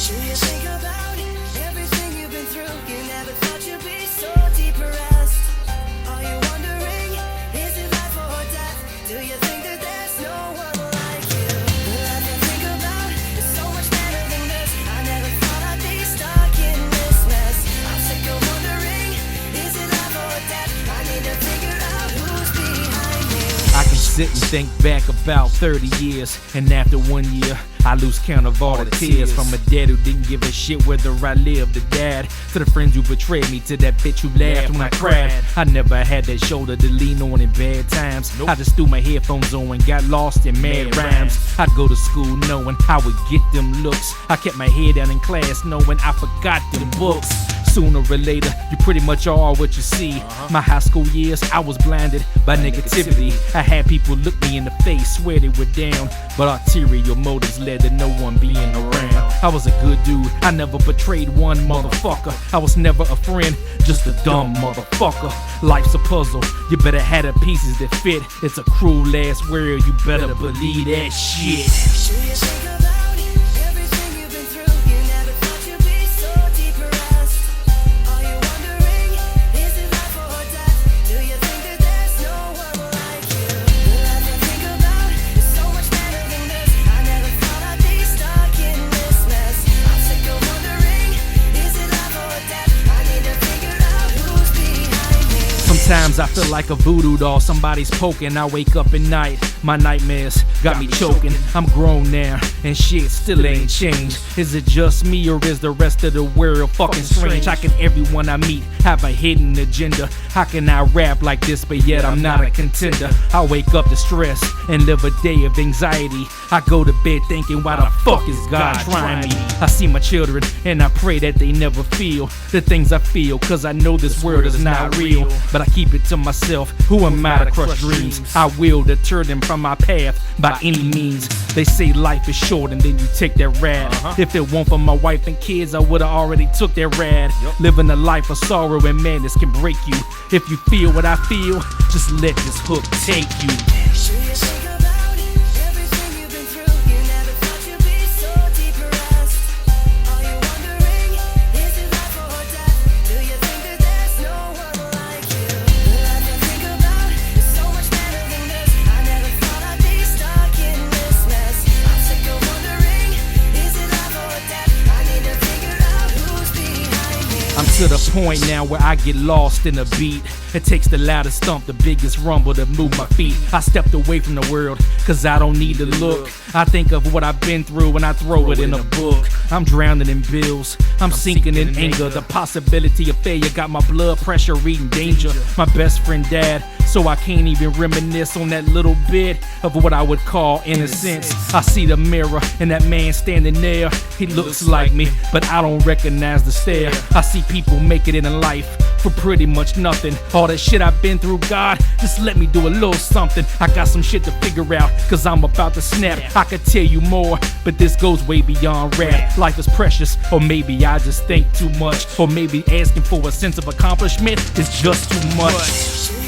Do you think about everything you've been through? You never thought you'd be so depressed. Are you wondering, is it life or death? Do you think that there's no one like you? The life you think about is so much better than this. I never thought I'd be stuck in this mess. I'm sick of wondering, is it life or death? I need to figure out who's behind me. I can sit and think back about 30 years, and after 1 year, I lose count of all the tears. From a dad who didn't give a shit whether I lived or died, to the friends who betrayed me, to that bitch who laughed when I cried. I never had that shoulder to lean on in bad times. I just threw my headphones on and got lost in mad rhymes. I'd go to school knowing I would get them looks. I kept my head down in class knowing I forgot them books. Sooner or later, you pretty much are what you see. My high school years, I was blinded by negativity. I had people look me in the face, swear they were down, but ulterior motives led to no one being around. I was a good dude, I never betrayed one motherfucker. I was never a friend, just a dumb motherfucker. Life's a puzzle, you better have the pieces that fit. It's a cruel ass world, you better believe that shit. Do you think about everything you've been through? You never thought you'd be so depressed. Are you wondering, is it life or death? Do you think that there's no one like you? The life you think about is so much better than this. I never thought I'd be stuck in this mess. I'm sick of wondering, is it life or death? I need to figure out who's behind me. Sometimes I feel like a voodoo doll somebody's poking. I wake up at night, my nightmares got me choking. I'm grown now, and shit still ain't changed. Is it just me, or is the rest of the world fucking strange? How can everyone I meet have a hidden agenda? How can I rap like this, but yet I'm not a contender? I wake up to stress and live a day of anxiety. I go to bed thinking, why the fuck is God trying me? I see my children, and I pray that they never feel the things I feel, cause I know this world is not real. But I keep it to myself, who am I to crush dreams? I will deter them from my path by any means. They say life is short and then you take that rad. If it weren't for my wife and kids, I would've already took that rad. Living a life of sorrow and madness can break you. If you feel what I feel, just let this hook take you. Do you think about everything you've been through? You never thought you'd be so depressed. Are you wondering, is it life or death? Do you think that there's no one like you? The life you think about is so much better than this. I never thought I'd be stuck in this mess. I'm sick of wondering, is it life or death? I need to figure out who's behind me. I'm to the point now where I get lost in a beat. It takes the loudest stomp, the biggest rumble to move my feet. I stepped away from the world, cause I don't need to look. I think of what I've been through and I throw it in a book. I'm drowning in bills, I'm sinking in anger. The possibility of failure got my blood pressure reading danger. My best friend died, so I can't even reminisce on that little bit of what I would call innocence. I see the mirror and that man standing there. He looks like me, but I don't recognize the stare. I see people make it in life for pretty much nothing. All that shit I've been through, God, just let me do a little something. I got some shit to figure out, cause I'm about to snap. I could tell you more, but this goes way beyond rap. Life is precious, or maybe I just think too much. Or maybe asking for a sense of accomplishment is just too much.